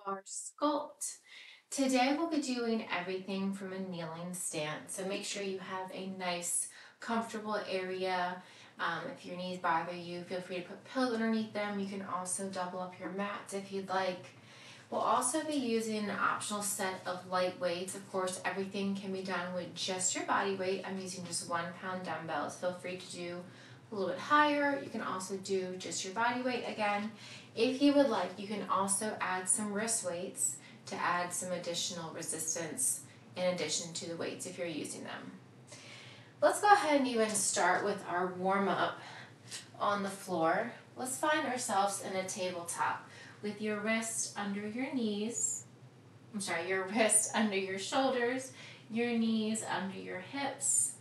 Barre Sculpt. Today we'll be doing everything from a kneeling stance, so make sure you have a nice, comfortable area. If your knees bother you, feel free to put pillows underneath them. You can also double up your mats if you'd like. We'll also be using an optional set of light weights. Of course, everything can be done with just your body weight. I'm using just 1 pound dumbbells. Feel free to do a little bit higher. You can also do just your body weight again. If you would like, you can also add some wrist weights to add some additional resistance in addition to the weights if you're using them. Let's go ahead and even start with our warm-up on the floor. Let's find ourselves in a tabletop with your wrist under your knees. Your wrist under your shoulders, your knees under your hips,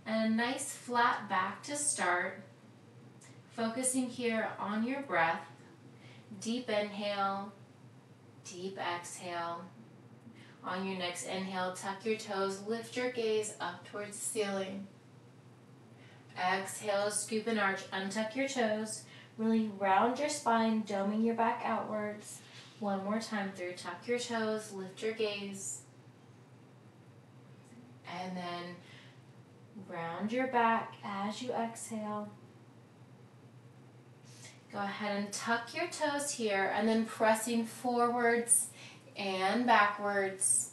and a nice flat back to start. Focusing here on your breath. Deep inhale, deep exhale. On your next inhale, tuck your toes, lift your gaze up towards the ceiling. Exhale, scoop and arch, untuck your toes. Really round your spine, doming your back outwards. One more time through, tuck your toes, lift your gaze. And then round your back as you exhale. Go ahead and tuck your toes here and then pressing forwards and backwards.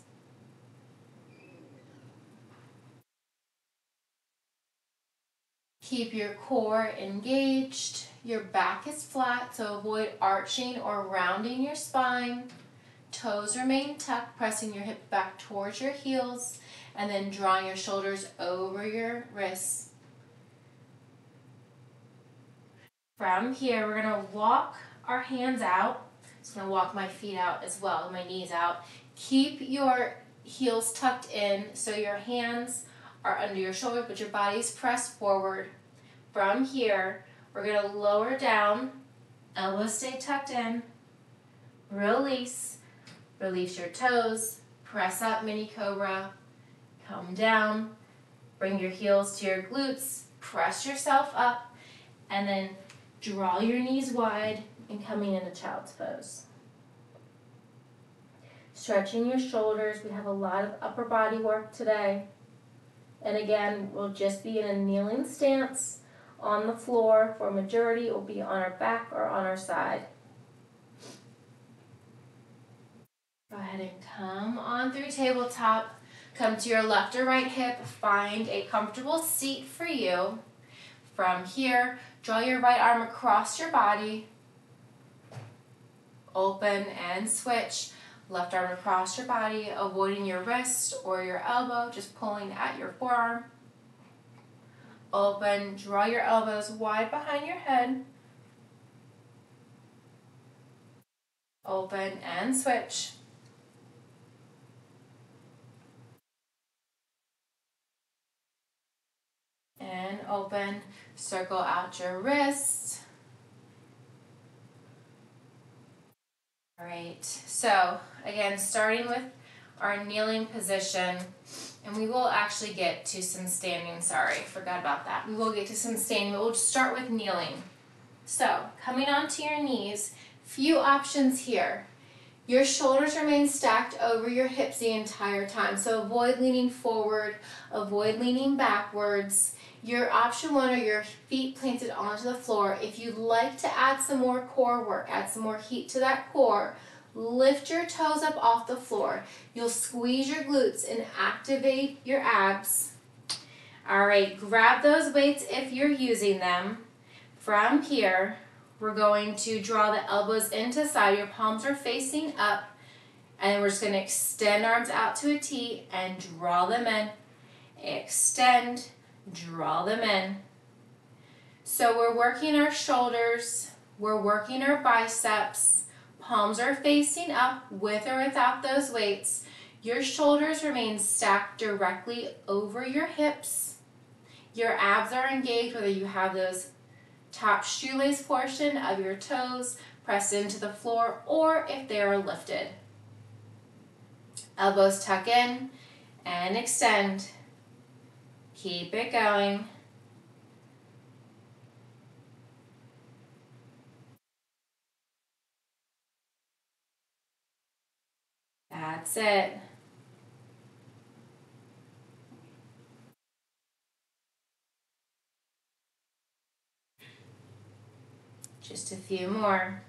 Keep your core engaged. Your back is flat, so avoid arching or rounding your spine. Toes remain tucked, pressing your hip back towards your heels, and then drawing your shoulders over your wrists. From here, we're going to walk our hands out. I'm going to walk my feet out as well, my knees out. Keep your heels tucked in so your hands are under your shoulders, but your body's pressed forward. From here, we're going to lower down, elbows stay tucked in, release your toes, press up, mini cobra, come down, bring your heels to your glutes, press yourself up, and then draw your knees wide and coming into child's pose. Stretching your shoulders. We have a lot of upper body work today. And again, we'll just be in a kneeling stance on the floor. For a majority, it will be on our back or on our side. Go ahead and come on through tabletop. Come to your left or right hip. Find a comfortable seat for you. From here, draw your right arm across your body. Open and switch. Left arm across your body, avoiding your wrist or your elbow, just pulling at your forearm. Open, draw your elbows wide behind your head. Open and switch. And open, circle out your wrist. All right, so again, starting with our kneeling position, and we will actually get to some standing. Sorry, forgot about that. We will get to some standing, but we'll just start with kneeling. So, coming onto your knees, few options here. Your shoulders remain stacked over your hips the entire time, so avoid leaning forward, avoid leaning backwards. Your option one are your feet planted onto the floor. If you'd like to add some more core work, add some more heat to that core, lift your toes up off the floor. You'll squeeze your glutes and activate your abs. All right, grab those weights if you're using them. From here, we're going to draw the elbows into the side. Your palms are facing up, and we're just going to extend arms out to a T and draw them in. Extend, draw them in. So we're working our shoulders, we're working our biceps, palms are facing up with or without those weights. Your shoulders remain stacked directly over your hips. Your abs are engaged, whether you have those top shoelace portion of your toes pressed into the floor or if they are lifted. Elbows tuck in and extend. Keep it going. That's it. Just a few more.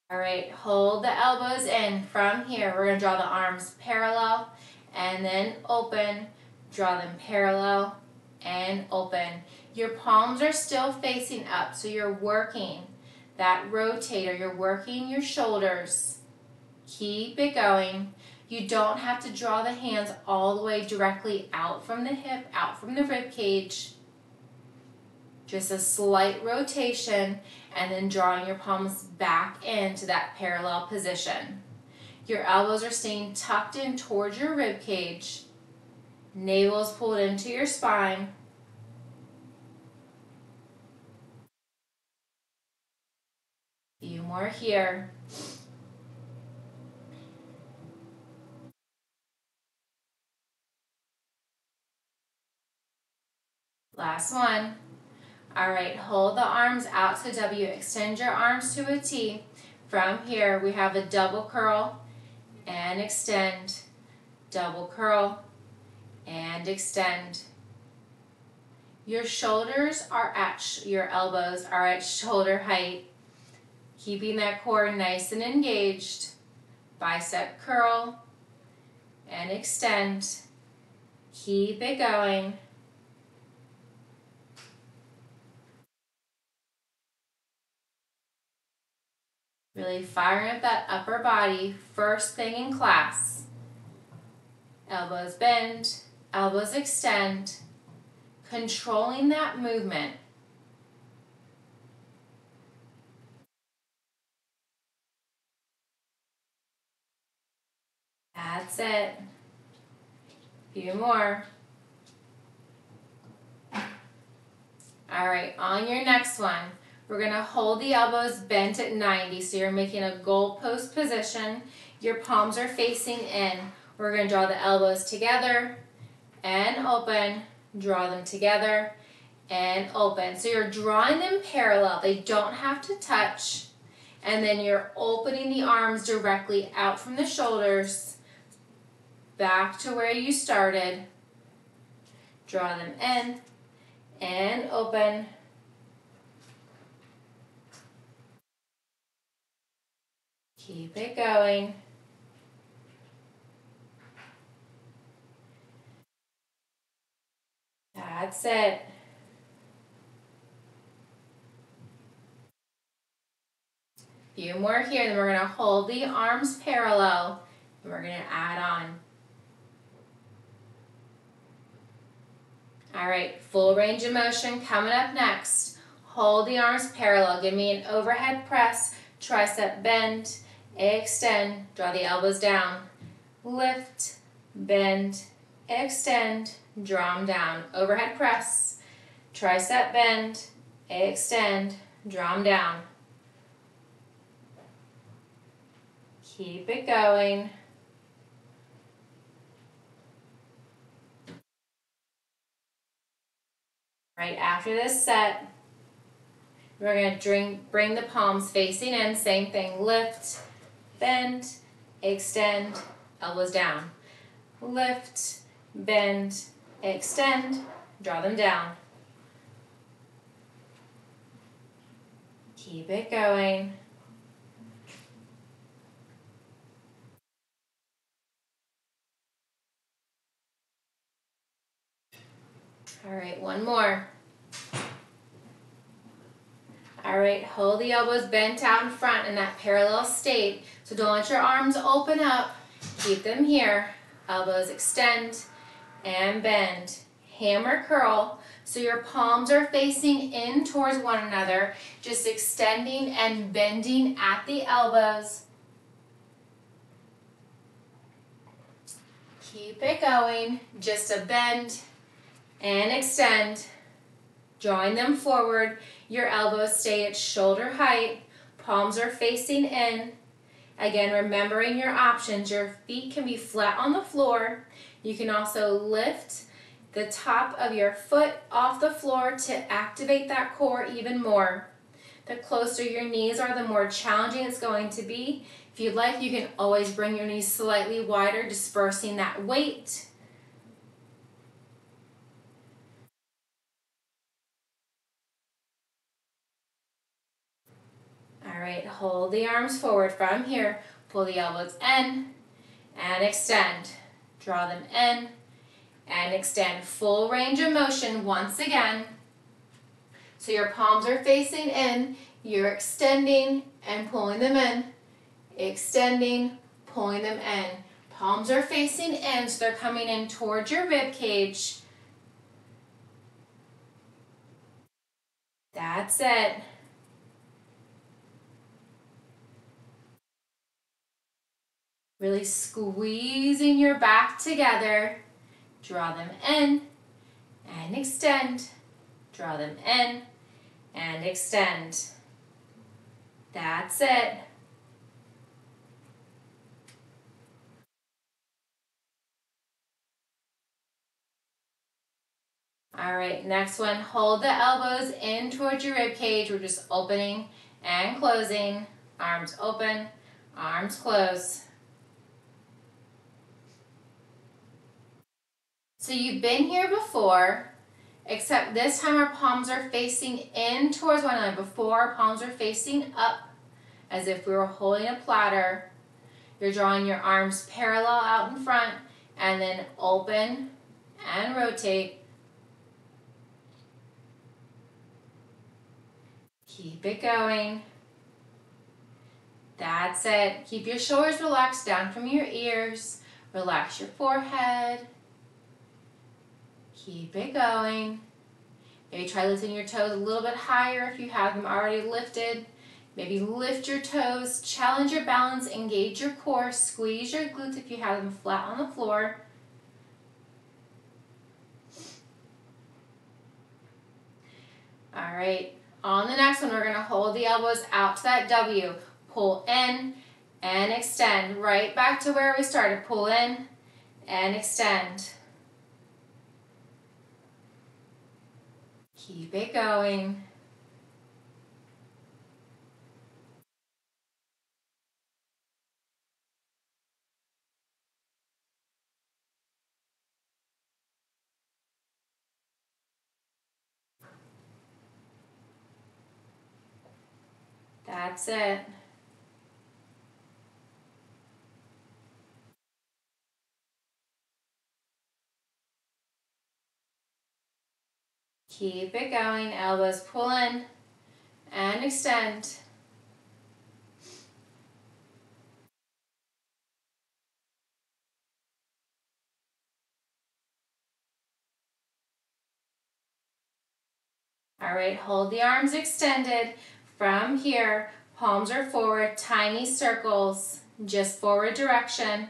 All right, hold the elbows in. From here, we're gonna draw the arms parallel and then open. Draw them parallel and open. Your palms are still facing up, so you're working that rotator. You're working your shoulders. Keep it going. You don't have to draw the hands all the way directly out from the hip, out from the rib cage. Just a slight rotation and then drawing your palms back into that parallel position. Your elbows are staying tucked in towards your rib cage. Navel is pulled into your spine. Few more here. Last one. All right, hold the arms out to W. Extend your arms to a T. From here, we have a double curl and extend. Double curl and extend. Your shoulders are at, your elbows are at shoulder height. Keeping that core nice and engaged. Bicep curl and extend. Keep it going. Really firing up that upper body first thing in class. Elbows bend, elbows extend, controlling that movement. That's it. Few more. All right, on your next one, we're gonna hold the elbows bent at 90, so you're making a goalpost position. Your palms are facing in. We're gonna draw the elbows together and open, draw them together and open. So you're drawing them parallel, they don't have to touch. And then you're opening the arms directly out from the shoulders, back to where you started. Draw them in and open. Keep it going. That's it. Few more here, then we're going to hold the arms parallel and we're going to add on. All right, full range of motion coming up next. Hold the arms parallel. Give me an overhead press, tricep bend, extend, draw the elbows down. Lift, bend, extend, draw them down. Overhead press, tricep bend, extend, draw them down. Keep it going. Right after this set, we're going to bring the palms facing in. Same thing. Lift, bend, extend, elbows down. Lift, bend, extend, draw them down. Keep it going. All right, one more. All right, hold the elbows bent out in front in that parallel state. So don't let your arms open up. Keep them here. Elbows extend and bend. Hammer curl. So your palms are facing in towards one another, just extending and bending at the elbows. Keep it going. Just a bend and extend. Drawing them forward. Your elbows stay at shoulder height. Palms are facing in. Again, remembering your options. Your feet can be flat on the floor. You can also lift the top of your foot off the floor to activate that core even more. The closer your knees are, the more challenging it's going to be. If you'd like, you can always bring your knees slightly wider, dispersing that weight. All right, hold the arms forward from here. Pull the elbows in and extend. Draw them in and extend. Full range of motion once again. So your palms are facing in. You're extending and pulling them in. Extending, pulling them in. Palms are facing in, so they're coming in towards your rib cage. That's it. Really squeezing your back together. Draw them in and extend. Draw them in and extend. That's it. All right, next one, hold the elbows in towards your rib cage. We're just opening and closing. Arms open, arms close. So you've been here before, except this time our palms are facing in towards one another. Before, our palms are facing up, as if we were holding a platter. You're drawing your arms parallel out in front, and then open and rotate. Keep it going. That's it. Keep your shoulders relaxed down from your ears. Relax your forehead. Keep it going. Maybe try lifting your toes a little bit higher if you have them already lifted. Maybe lift your toes, challenge your balance, engage your core, squeeze your glutes if you have them flat on the floor. All right, on the next one, we're gonna hold the elbows out to that W. Pull in and extend, right back to where we started. Pull in and extend. Keep it going. That's it. Keep it going. Elbows pull in and extend. All right, hold the arms extended. From here, palms are forward, tiny circles, just forward direction.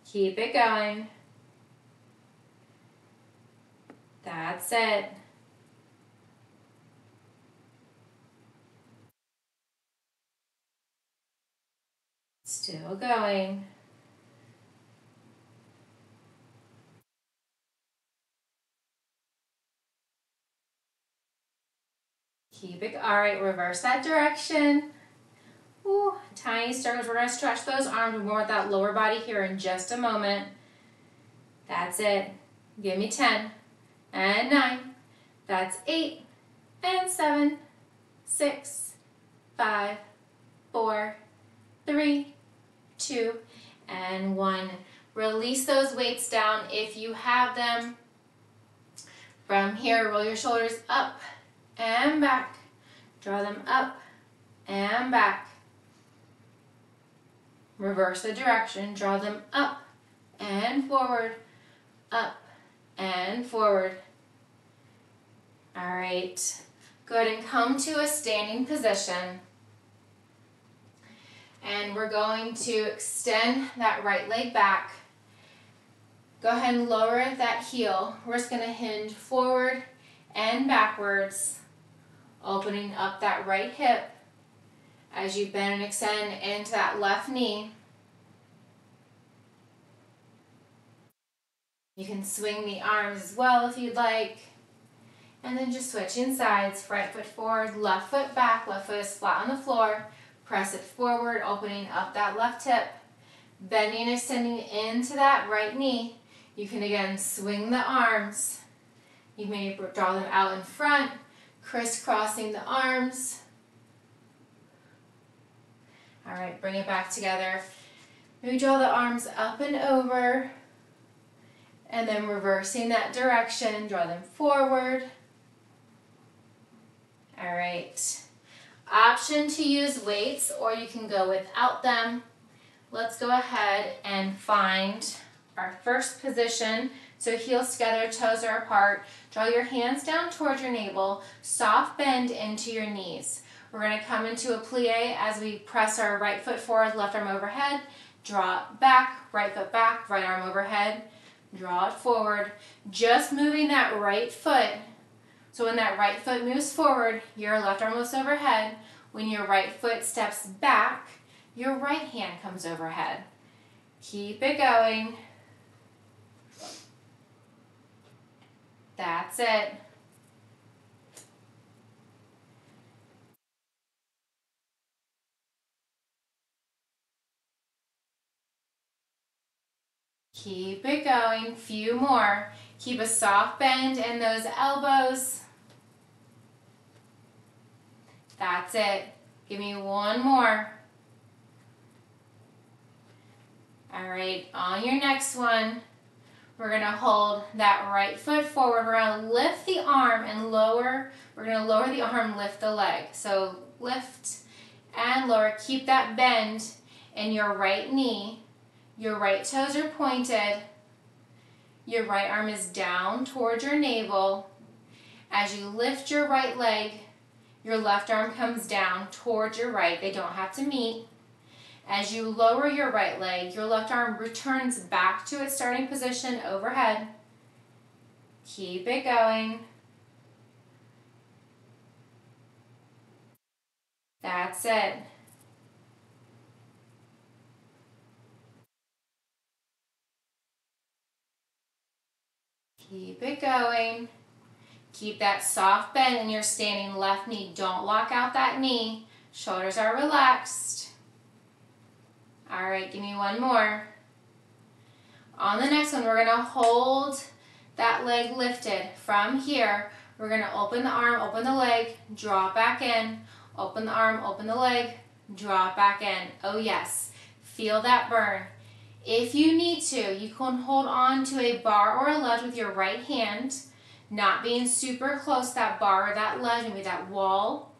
Keep it going. That's it. Still going. Keep it, all right, reverse that direction. Ooh, tiny circles. We're gonna stretch those arms more with that lower body here in just a moment. That's it. Give me 10 and 9. That's 8 and 7, 6, 5, 4, 3, 2, and 1. Release those weights down if you have them. From here, roll your shoulders up and back. Draw them up and back. Reverse the direction. Draw them up and forward. Up and forward. All right. Go ahead and come to a standing position. And we're going to extend that right leg back. Go ahead and lower that heel. We're just going to hinge forward and backwards, opening up that right hip as you bend and extend into that left knee. You can swing the arms as well if you'd like. And then just switching sides, right foot forward, left foot back, left foot is flat on the floor. Press it forward, opening up that left hip. Bending, extending into that right knee. You can again swing the arms. You may draw them out in front, crisscrossing the arms. All right, bring it back together. Maybe draw the arms up and over, and then reversing that direction, draw them forward. All right. Option to use weights, or you can go without them. Let's go ahead and find our first position. So heels together, toes are apart. Draw your hands down towards your navel, soft bend into your knees. We're going to come into a plie as we press our right foot forward, left arm overhead, draw it back, right foot back, right arm overhead, draw it forward. Just moving that right foot. So when that right foot moves forward, your left arm lifts overhead. When your right foot steps back, your right hand comes overhead. Keep it going. That's it. Keep it going. Few more. Keep a soft bend in those elbows. That's it. Give me one more. All right, on your next one, we're going to hold that right foot forward. We're going to lift the arm and lower. We're going to lower the arm, lift the leg. So lift and lower. Keep that bend in your right knee. Your right toes are pointed. Your right arm is down towards your navel. As you lift your right leg, your left arm comes down towards your right. They don't have to meet. As you lower your right leg, your left arm returns back to its starting position overhead. Keep it going. That's it. Keep it going. Keep that soft bend in your standing left knee. Don't lock out that knee. Shoulders are relaxed. All right, give me one more. On the next one, we're going to hold that leg lifted. From here, we're going to open the arm, open the leg, draw it back in. Open the arm, open the leg, draw it back in. Oh yes, feel that burn. If you need to, you can hold on to a bar or a ledge with your right hand, not being super close to that bar or that ledge, maybe that wall.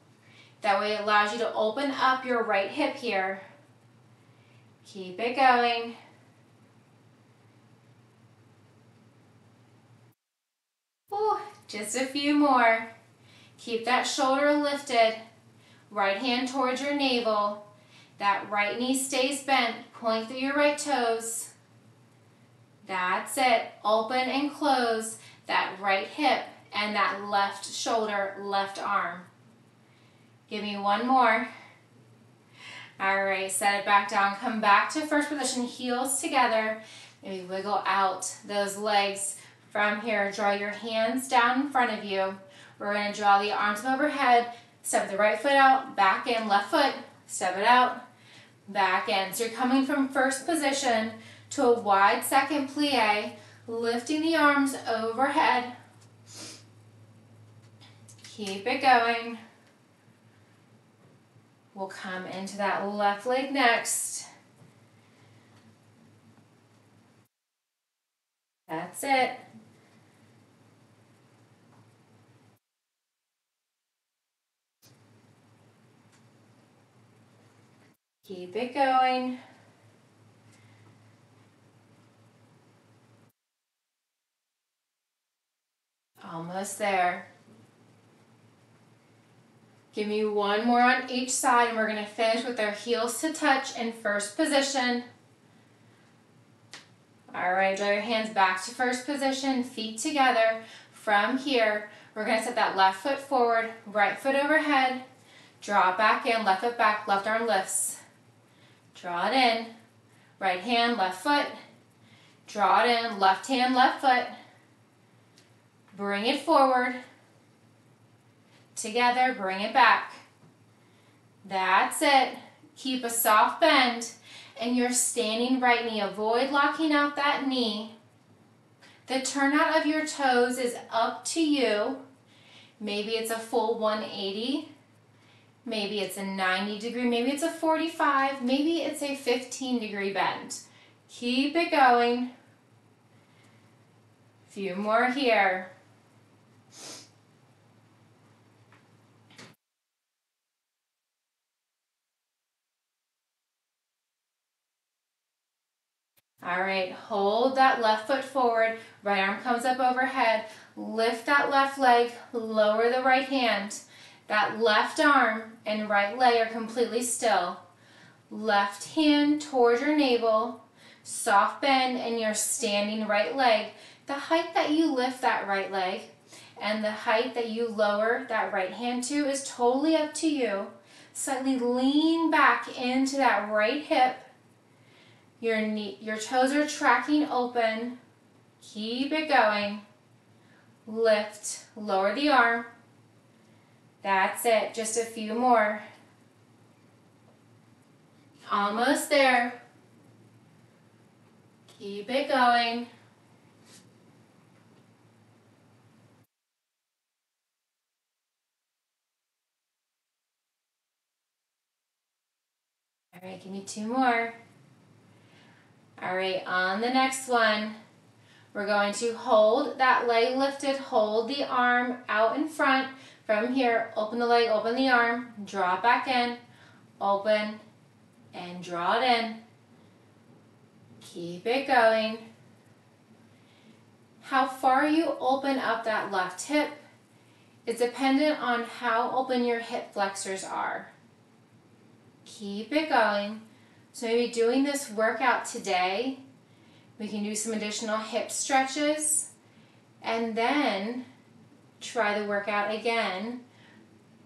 That way it allows you to open up your right hip here. Keep it going. Ooh, just a few more. Keep that shoulder lifted. Right hand towards your navel. That right knee stays bent. Point through your right toes. That's it. Open and close that right hip and that left shoulder, left arm. Give me one more. All right, set it back down. Come back to first position, heels together. Maybe wiggle out those legs from here. Draw your hands down in front of you. We're going to draw the arms overhead. Step the right foot out, back in, left foot. Step it out, back in. So you're coming from first position to a wide second plie, lifting the arms overhead. Keep it going. We'll come into that left leg next. That's it. Keep it going. Almost there. Give me one more on each side, and we're going to finish with our heels to touch in first position. All right, draw your hands back to first position, feet together. From here, we're going to set that left foot forward, right foot overhead. Draw it back in, left foot back, left arm lifts. Draw it in, right hand, left foot. Draw it in, left hand, left foot. Bring it forward. together, bring it back. That's it. Keep a soft bend and your standing right knee. Avoid locking out that knee. The turnout of your toes is up to you. Maybe it's a full 180. Maybe it's a 90 degree. Maybe it's a 45. Maybe it's a 15-degree bend. Keep it going. Few more here. All right, hold that left foot forward, right arm comes up overhead, lift that left leg, lower the right hand. That left arm and right leg are completely still. Left hand towards your navel, soft bend in your standing right leg. The height that you lift that right leg and the height that you lower that right hand to is totally up to you. Slightly lean back into that right hip. Your toes are tracking open. Keep it going. Lift, lower the arm. That's it, just a few more. Almost there. Keep it going. All right, give me two more. All right, on the next one, we're going to hold that leg lifted, hold the arm out in front. From here, open the leg, open the arm, draw it back in, open, and draw it in. Keep it going. How far you open up that left hip is dependent on how open your hip flexors are. Keep it going. So maybe doing this workout today, we can do some additional hip stretches and then try the workout again.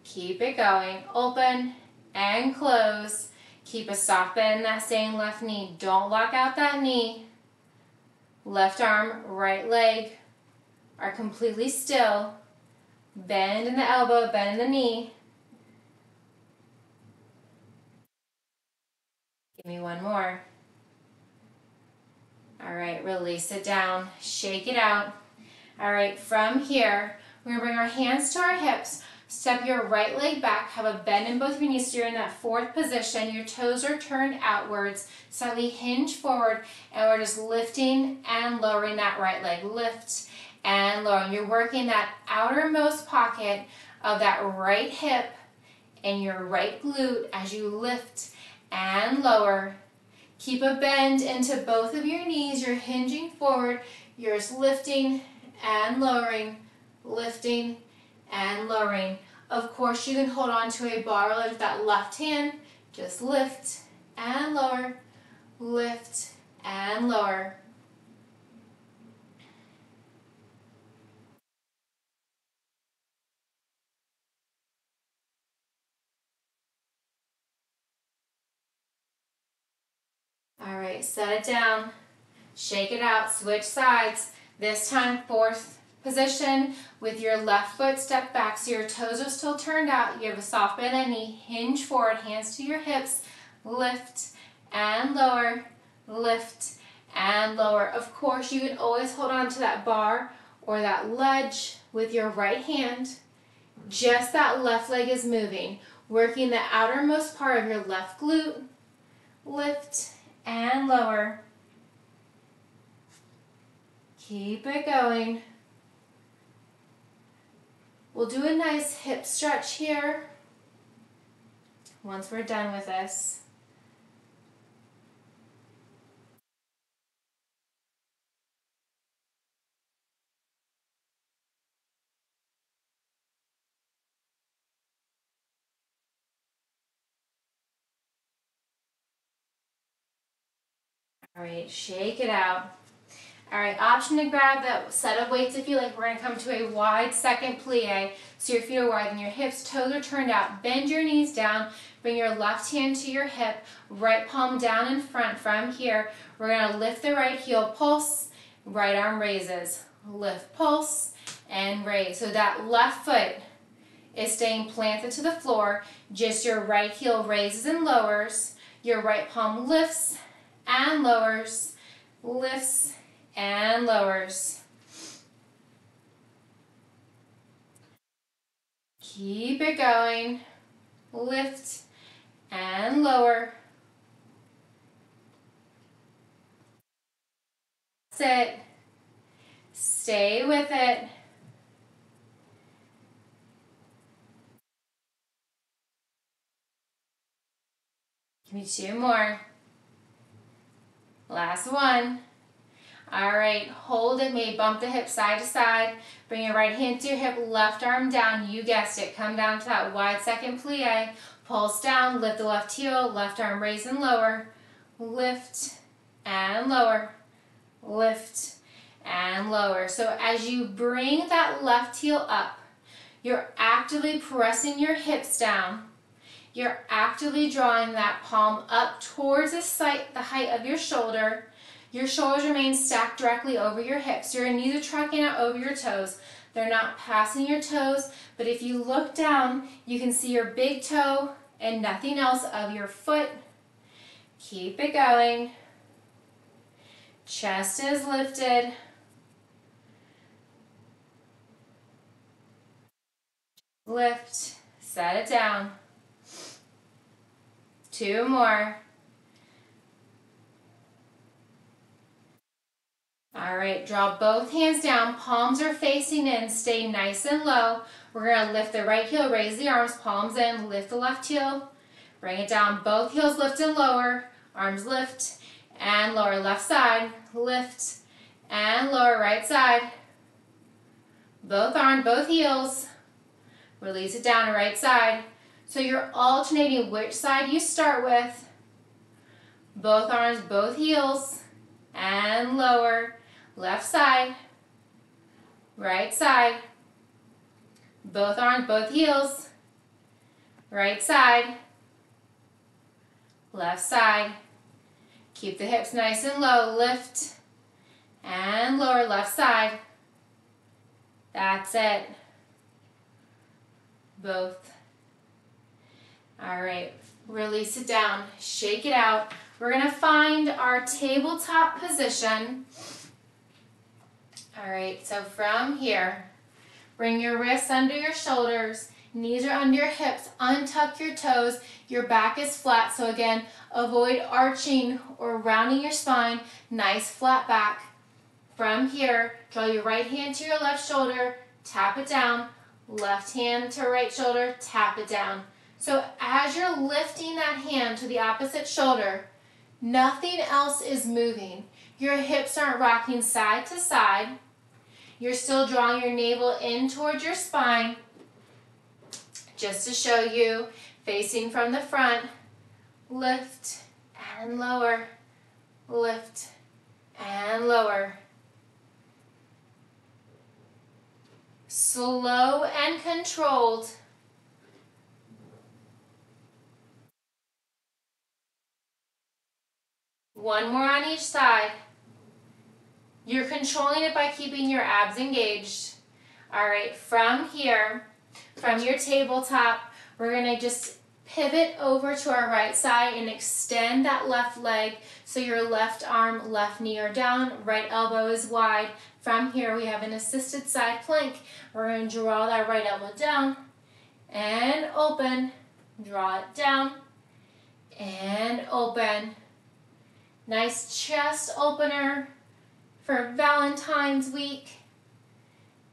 Keep it going. Open and close. Keep a soft bend in that same left knee. Don't lock out that knee. Left arm, right leg are completely still. Bend in the elbow, bend in the knee. Give me one more. All right, release it down, shake it out. All right, from here, we're gonna bring our hands to our hips, step your right leg back, have a bend in both your knees so you're in that fourth position. Your toes are turned outwards, slightly hinge forward, and we're just lifting and lowering that right leg. Lift and lower. You're working that outermost pocket of that right hip and your right glute as you lift and lower. Keep a bend into both of your knees. You're hinging forward. You're just lifting and lowering, lifting and lowering. Of course, you can hold on to a bar ledge with that left hand. Just lift and lower, lift and lower. All right, set it down, shake it out, switch sides. This time, fourth position with your left foot step back so your toes are still turned out. You have a soft bend and knee, hinge forward, hands to your hips, lift and lower, lift and lower. Of course, you can always hold on to that bar or that ledge with your right hand. Just that left leg is moving, working the outermost part of your left glute, lift and lower. Keep it going. We'll do a nice hip stretch here once we're done with this. All right, shake it out. All right, option to grab that set of weights if you like. We're going to come to a wide second plie. So your feet are wide and your hips, toes are turned out. Bend your knees down. Bring your left hand to your hip. Right palm down in front. From here, we're going to lift the right heel, pulse. Right arm raises. Lift, pulse, and raise. So that left foot is staying planted to the floor. Just your right heel raises and lowers. Your right palm lifts and lowers, lifts and lowers. Keep it going. Lift and lower. That's it. Stay with it. Give me 2 more. Last one. All right, hold it. Maybe bump the hip side to side. Bring your right hand to your hip, left arm down. You guessed it. Come down to that wide second plie. Pulse down, lift the left heel, left arm raise and lower. Lift and lower. Lift and lower. So as you bring that left heel up, you're actively pressing your hips down. You're actively drawing that palm up towards the height of your shoulder. Your shoulders remain stacked directly over your hips. Your knees are tracking out over your toes. They're not passing your toes, but if you look down, you can see your big toe and nothing else of your foot. Keep it going. Chest is lifted. Lift, set it down. 2 more. All right, draw both hands down, palms are facing in, stay nice and low. We're gonna lift the right heel, raise the arms, palms in, lift the left heel, bring it down, both heels lift and lower, arms lift and lower, left side, lift and lower, right side. Both arms, both heels, release it down, right side. So you're alternating which side you start with. Both arms, both heels, and lower. Left side, right side. Both arms, both heels, right side, left side. Keep the hips nice and low. Lift and lower, left side. That's it. Both. All right, release it down, shake it out. We're gonna find our tabletop position. All right, so from here, bring your wrists under your shoulders, knees are under your hips, untuck your toes, your back is flat. So again, avoid arching or rounding your spine, nice flat back. From here, draw your right hand to your left shoulder, tap it down, left hand to right shoulder, tap it down. So as you're lifting that hand to the opposite shoulder, nothing else is moving. Your hips aren't rocking side to side. You're still drawing your navel in towards your spine. Just to show you, facing from the front, lift and lower, lift and lower. Slow and controlled. One more on each side. You're controlling it by keeping your abs engaged. All right, from here, from your tabletop, we're gonna just pivot over to our right side and extend that left leg so your left arm, left knee are down, right elbow is wide. From here, we have an assisted side plank. We're gonna draw that right elbow down and open. Draw it down and open. Nice chest opener for Valentine's week.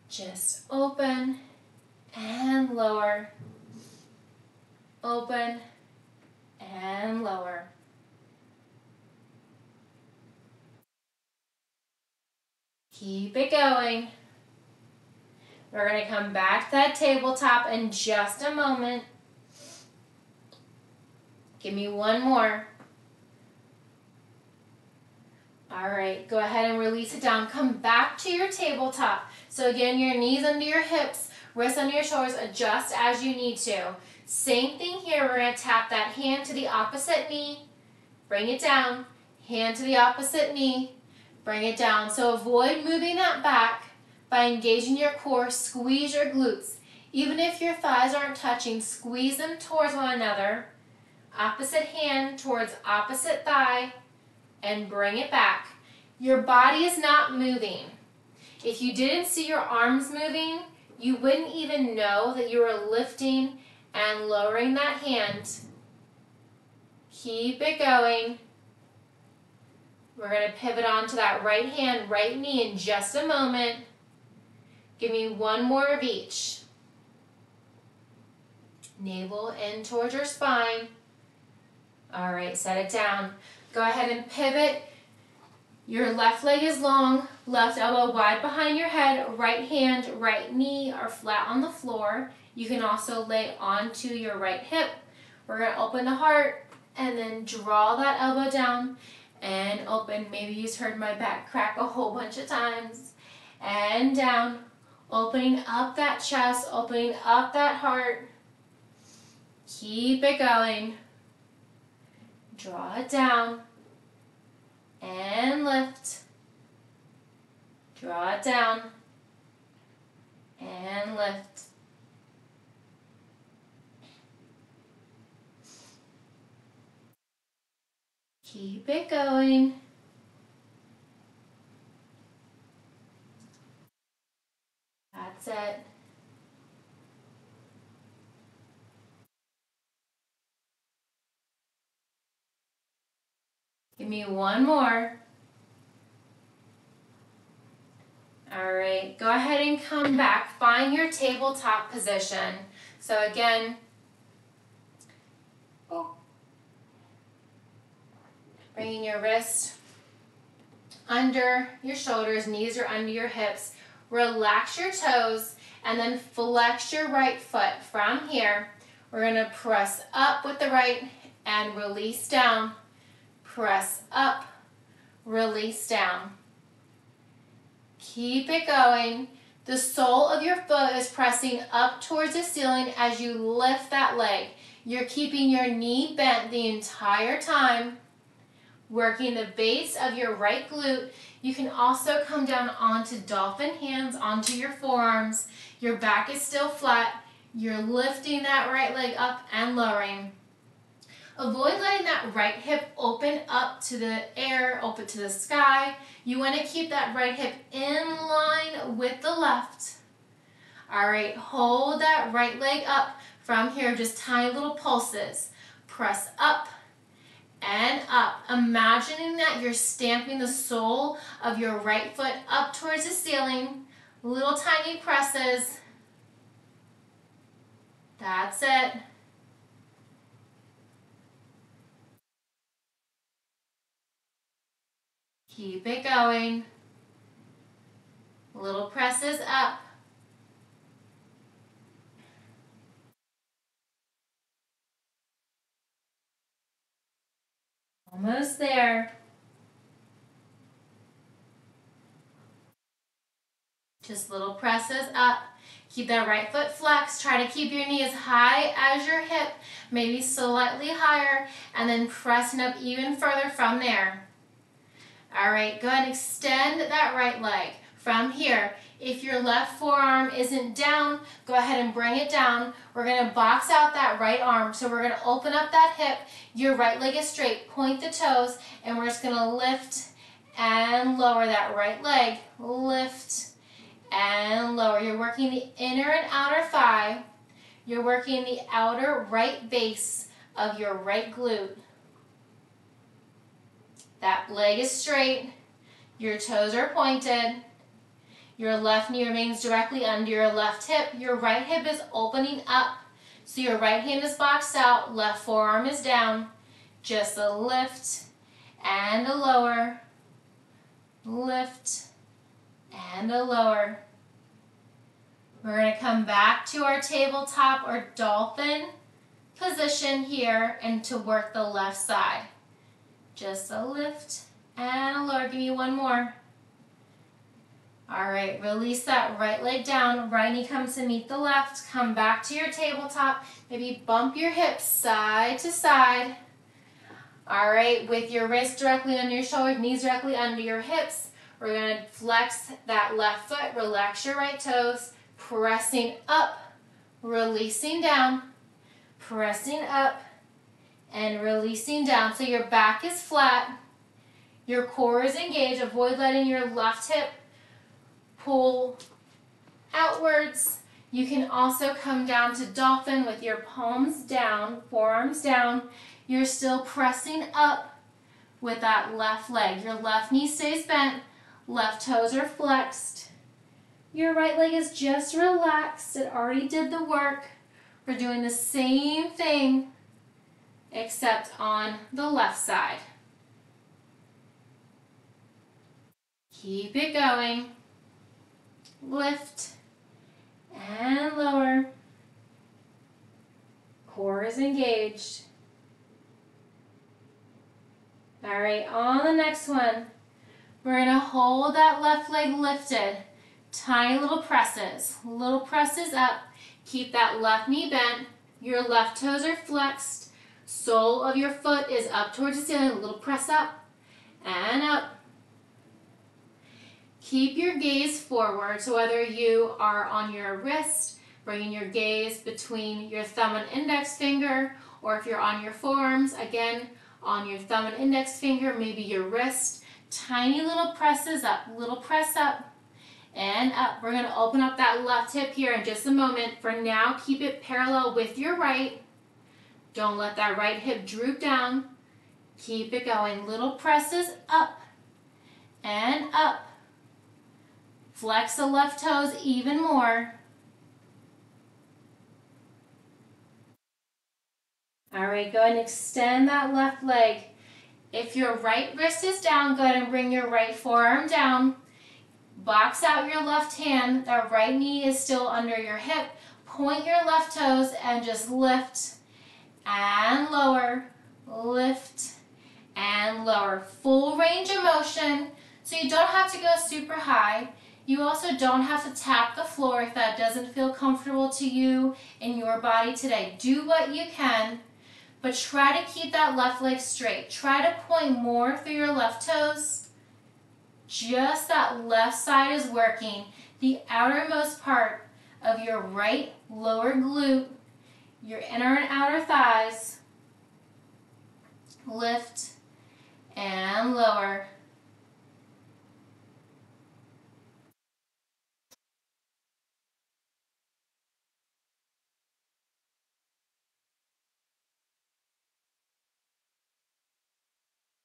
Just open and lower. Open and lower. Keep it going. We're going to come back to that tabletop in just a moment. Give me one more. All right, go ahead and release it down. Come back to your tabletop. So again, your knees under your hips, wrists under your shoulders, adjust as you need to. Same thing here, we're gonna tap that hand to the opposite knee, bring it down, hand to the opposite knee, bring it down. So avoid moving that back by engaging your core, squeeze your glutes. Even if your thighs aren't touching, squeeze them towards one another. Opposite hand towards opposite thigh, and bring it back. Your body is not moving. If you didn't see your arms moving, you wouldn't even know that you were lifting and lowering that hand. Keep it going. We're going to pivot onto that right hand, right knee in just a moment. Give me one more of each. Navel in towards your spine. All right, set it down. Go ahead and pivot. Your left leg is long, left elbow wide behind your head, right hand, right knee are flat on the floor. You can also lay onto your right hip. We're going to open the heart and then draw that elbow down and open. Maybe you've heard my back crack a whole bunch of times. And down, opening up that chest, opening up that heart. Keep it going. Draw it down and lift. Draw it down and lift. Keep it going. That's it. Give me one more. All right, go ahead and come back. Find your tabletop position. So again, bringing your wrist under your shoulders, knees are under your hips. Relax your toes and then flex your right foot. From here, we're going to press up with the right and release down. Press up, release down. Keep it going. The sole of your foot is pressing up towards the ceiling as you lift that leg. You're keeping your knee bent the entire time, working the base of your right glute. You can also come down onto dolphin hands, onto your forearms. Your back is still flat. You're lifting that right leg up and lowering. Avoid letting that right hip open up to the air, open to the sky. You want to keep that right hip in line with the left. All right, hold that right leg up. From here, just tiny little pulses. Press up and up. Imagining that you're stamping the sole of your right foot up towards the ceiling. Little tiny presses. That's it. Keep it going. Little presses up. Almost there. Just little presses up. Keep that right foot flexed. Try to keep your knee as high as your hip, maybe slightly higher, and then pressing up even further from there. All right, go ahead and extend that right leg. From here, if your left forearm isn't down, go ahead and bring it down. We're going to box out that right arm. So we're going to open up that hip. Your right leg is straight. Point the toes, and we're just going to lift and lower that right leg. Lift and lower. You're working the inner and outer thigh. You're working the outer right base of your right glute. That leg is straight. Your toes are pointed. Your left knee remains directly under your left hip. Your right hip is opening up. So your right hand is boxed out. Left forearm is down. Just a lift and a lower. Lift and a lower. We're going to come back to our tabletop or dolphin position here and to work the left side. Just a lift and a lower. Give me one more. All right, release that right leg down. Right knee comes to meet the left. Come back to your tabletop. Maybe bump your hips side to side. All right, with your wrist directly under your shoulder, knees directly under your hips. We're going to flex that left foot. Relax your right toes. Pressing up, releasing down, pressing up, and releasing down. So your back is flat, your core is engaged. Avoid letting your left hip pull outwards. You can also come down to dolphin with your palms down, forearms down. You're still pressing up with that left leg. Your left knee stays bent, left toes are flexed. Your right leg is just relaxed. It already did the work. We're doing the same thing except on the left side. Keep it going. Lift and lower. Core is engaged. All right, on the next one, we're gonna hold that left leg lifted. Tiny little presses up. Keep that left knee bent. Your left toes are flexed. Sole of your foot is up towards the ceiling. A little press up and up. Keep your gaze forward. So whether you are on your wrist, bringing your gaze between your thumb and index finger, or if you're on your forearms, again, on your thumb and index finger, maybe your wrist. Tiny little presses up, little press up and up. We're going to open up that left hip here in just a moment. For now, keep it parallel with your right. Don't let that right hip droop down. Keep it going. Little presses up and up. Flex the left toes even more. All right, go ahead and extend that left leg. If your right wrist is down, go ahead and bring your right forearm down. Box out your left hand. That right knee is still under your hip. Point your left toes and just lift and lower. Lift and lower. Full range of motion. So you don't have to go super high. You also don't have to tap the floor if that doesn't feel comfortable to you in your body today. Do what you can, but try to keep that left leg straight. Try to point more through your left toes. Just that left side is working. The outermost part of your right lower glute, your inner and outer thighs. Lift and lower.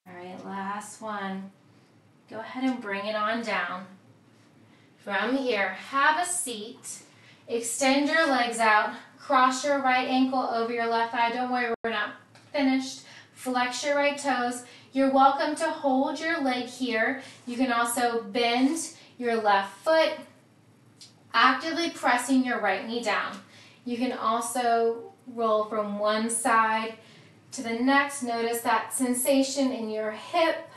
All right, last one. Go ahead and bring it on down. From here, have a seat. Extend your legs out. Cross your right ankle over your left thigh. Don't worry, we're not finished. Flex your right toes. You're welcome to hold your leg here. You can also bend your left foot, actively pressing your right knee down. You can also roll from one side to the next. Notice that sensation in your hip.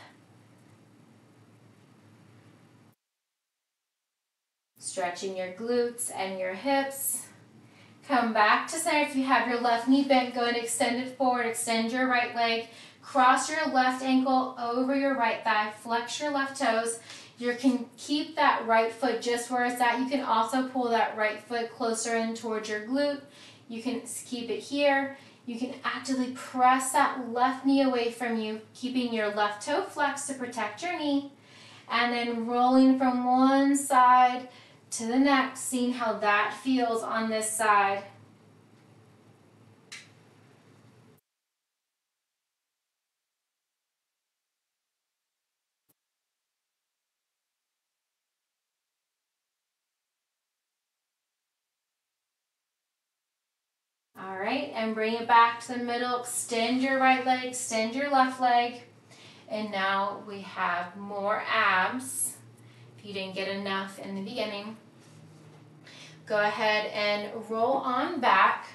Stretching your glutes and your hips. Come back to center. If you have your left knee bent, go and extend it forward. Extend your right leg. Cross your left ankle over your right thigh. Flex your left toes. You can keep that right foot just where it's at. You can also pull that right foot closer in towards your glute. You can keep it here. You can actively press that left knee away from you, keeping your left toe flexed to protect your knee. And then rolling from one side to the next, seeing how that feels on this side. All right, and bring it back to the middle. Extend your right leg, extend your left leg. And now we have more abs. If you didn't get enough in the beginning, go ahead and roll on back.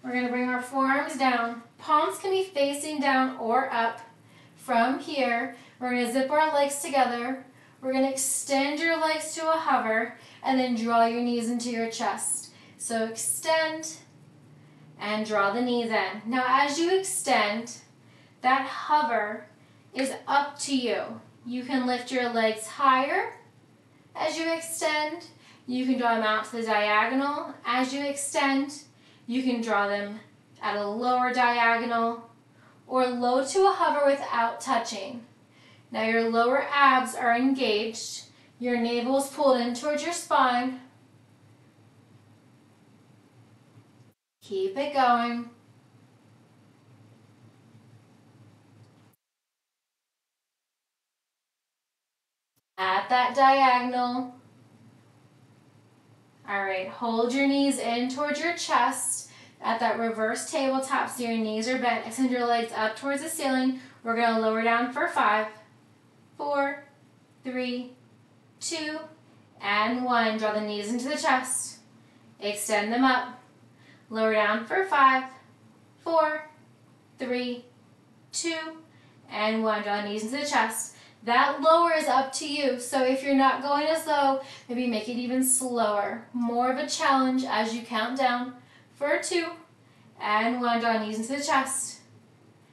We're going to bring our forearms down. Palms can be facing down or up. From here, we're going to zip our legs together. We're going to extend your legs to a hover and then draw your knees into your chest. So extend and draw the knees in. Now as you extend, that hover is up to you. You can lift your legs higher as you extend. You can draw them out to the diagonal. As you extend, you can draw them at a lower diagonal or low to a hover without touching. Now your lower abs are engaged. Your navel is pulled in towards your spine. Keep it going. At that diagonal. All right, hold your knees in towards your chest at that reverse tabletop so your knees are bent. Extend your legs up towards the ceiling. We're going to lower down for 5, 4, 3, 2, and 1. Draw the knees into the chest. Extend them up. Lower down for 5, 4, 3, 2, and 1. Draw the knees into the chest. That lower is up to you. So if you're not going as low, maybe make it even slower. More of a challenge as you count down for 2 and 1. Draw knees into the chest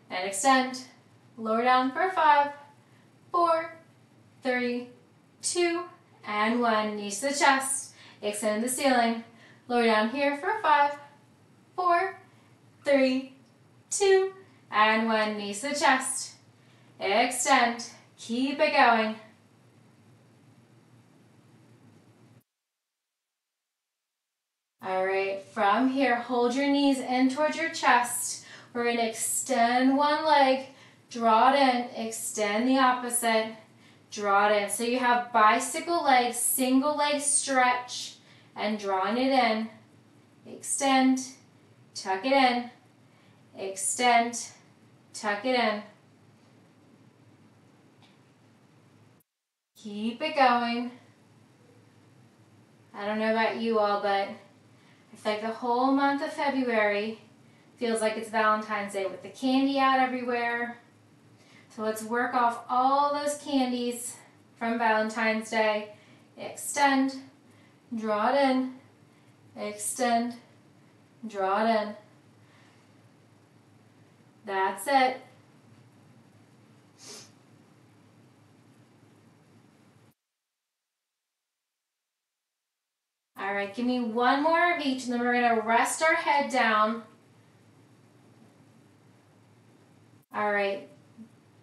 and extend. Lower down for 5, 4, 3, 2, and 1. Knees to the chest. Extend the ceiling. Lower down here for 5, 4, 3, 2, and 1. Knees to the chest. Extend. Keep it going. All right, from here, hold your knees in towards your chest. We're going to extend one leg, draw it in, extend the opposite, draw it in. So you have bicycle legs, single leg stretch, and drawing it in. Extend, tuck it in, extend, tuck it in. Keep it going. I don't know about you all, but I feel like the whole month of February feels like it's Valentine's Day with the candy out everywhere. So let's work off all those candies from Valentine's Day. Extend, draw it in, extend, draw it in. That's it. All right, give me one more of each, and then we're going to rest our head down. All right,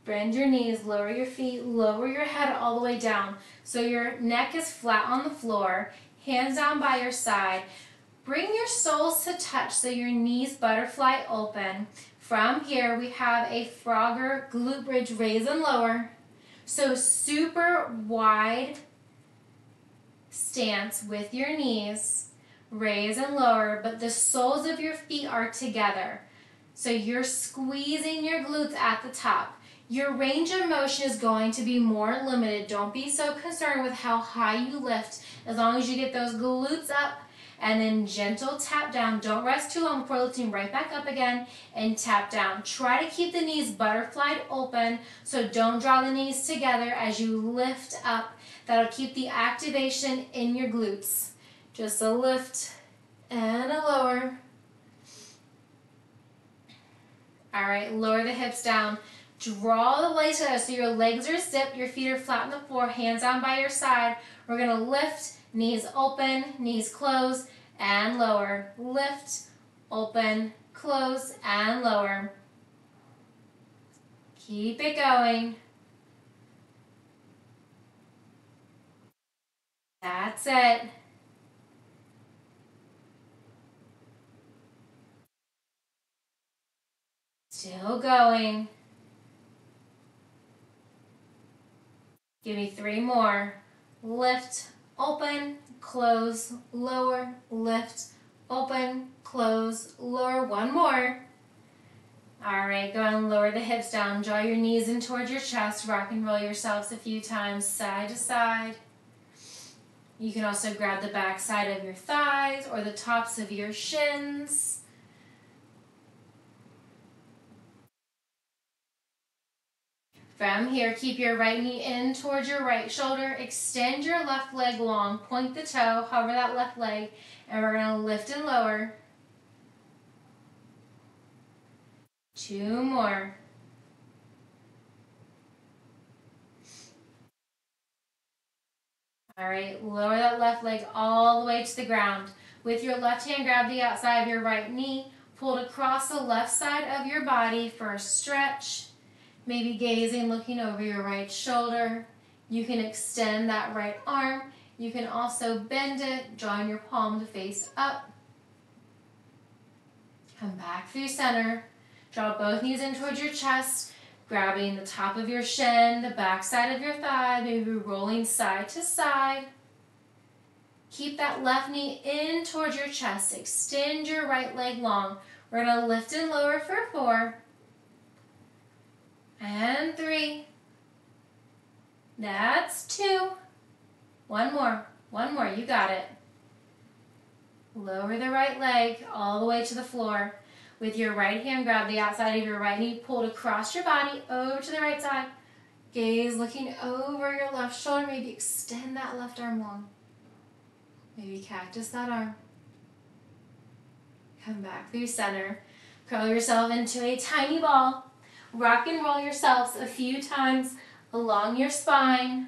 bend your knees, lower your feet, lower your head all the way down. So your neck is flat on the floor, hands down by your side. Bring your soles to touch so your knees butterfly open. From here, we have a Frogger glute bridge raise and lower. So super wide stance with your knees, raise and lower, but the soles of your feet are together. So you're squeezing your glutes at the top. Your range of motion is going to be more limited. Don't be so concerned with how high you lift, as long as you get those glutes up and then gentle tap down. Don't rest too long before lifting right back up again and tap down. Try to keep the knees butterflied open, so don't draw the knees together as you lift up. That'll keep the activation in your glutes. Just a lift and a lower. All right, lower the hips down. Draw the legs together so your legs are zipped, your feet are flat on the floor, hands down by your side. We're gonna lift, knees open, knees close, and lower. Lift, open, close, and lower. Keep it going. That's it. Still going. Give me 3 more. Lift, open, close, lower, lift, open, close, lower. 1 more. All right, go and lower the hips down. Draw your knees in towards your chest. Rock and roll yourselves a few times, side to side. You can also grab the back side of your thighs or the tops of your shins. From here, keep your right knee in towards your right shoulder. Extend your left leg long. Point the toe, hover that left leg, and we're going to lift and lower. 2 more. All right, lower that left leg all the way to the ground. With your left hand, grab the outside of your right knee, pull it across the left side of your body for a stretch. Maybe gazing, looking over your right shoulder. You can extend that right arm. You can also bend it, drawing your palm to face up. Come back through center. Draw both knees in towards your chest, grabbing the top of your shin, the back side of your thigh, maybe rolling side to side. Keep that left knee in towards your chest. Extend your right leg long. We're going to lift and lower for 4. And 3. That's 2. One more. One more. You got it. Lower the right leg all the way to the floor. With your right hand, grab the outside of your right knee, pulled across your body, over to the right side. Gaze looking over your left shoulder. Maybe extend that left arm long. Maybe cactus that arm. Come back through center. Curl yourself into a tiny ball. Rock and roll yourselves a few times along your spine.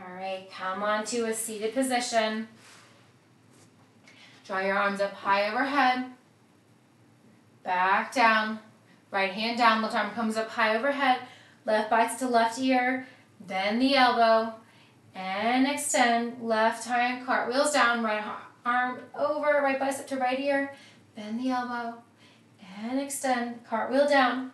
All right, come on to a seated position. Draw your arms up high overhead. Back down. Right hand down, left arm comes up high overhead. Left bicep to left ear. Bend the elbow. And extend. Left hand cartwheels down. Right arm over. Right bicep to right ear. Bend the elbow. And extend. Cartwheel down.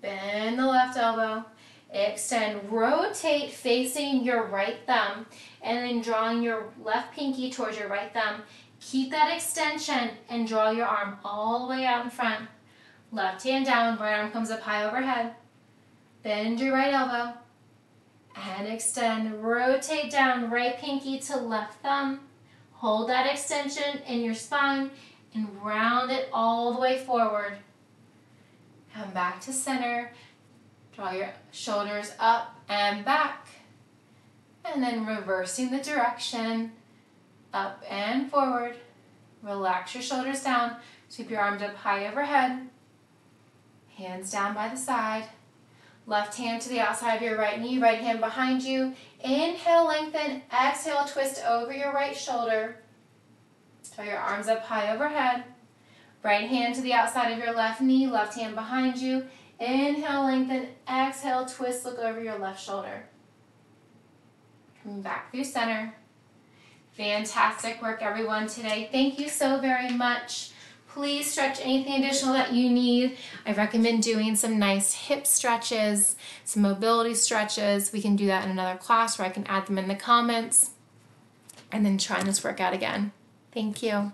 Bend the left elbow. Extend, rotate facing your right thumb, and then drawing your left pinky towards your right thumb. Keep that extension and draw your arm all the way out in front. Left hand down, right arm comes up high overhead. Bend your right elbow and extend. Rotate down, right pinky to left thumb. Hold that extension in your spine and round it all the way forward. Come back to center. Draw your shoulders up and back. And then reversing the direction, up and forward. Relax your shoulders down. Sweep your arms up high overhead. Hands down by the side. Left hand to the outside of your right knee, right hand behind you. Inhale, lengthen. Exhale, twist over your right shoulder. Draw your arms up high overhead. Right hand to the outside of your left knee, left hand behind you. Inhale, lengthen. Exhale, twist, look over your left shoulder. Coming back through center. Fantastic work, everyone, today. Thank you so very much. Please stretch anything additional that you need. I recommend doing some nice hip stretches, some mobility stretches. We can do that in another class, or I can add them in the comments. And then trying this workout again. Thank you.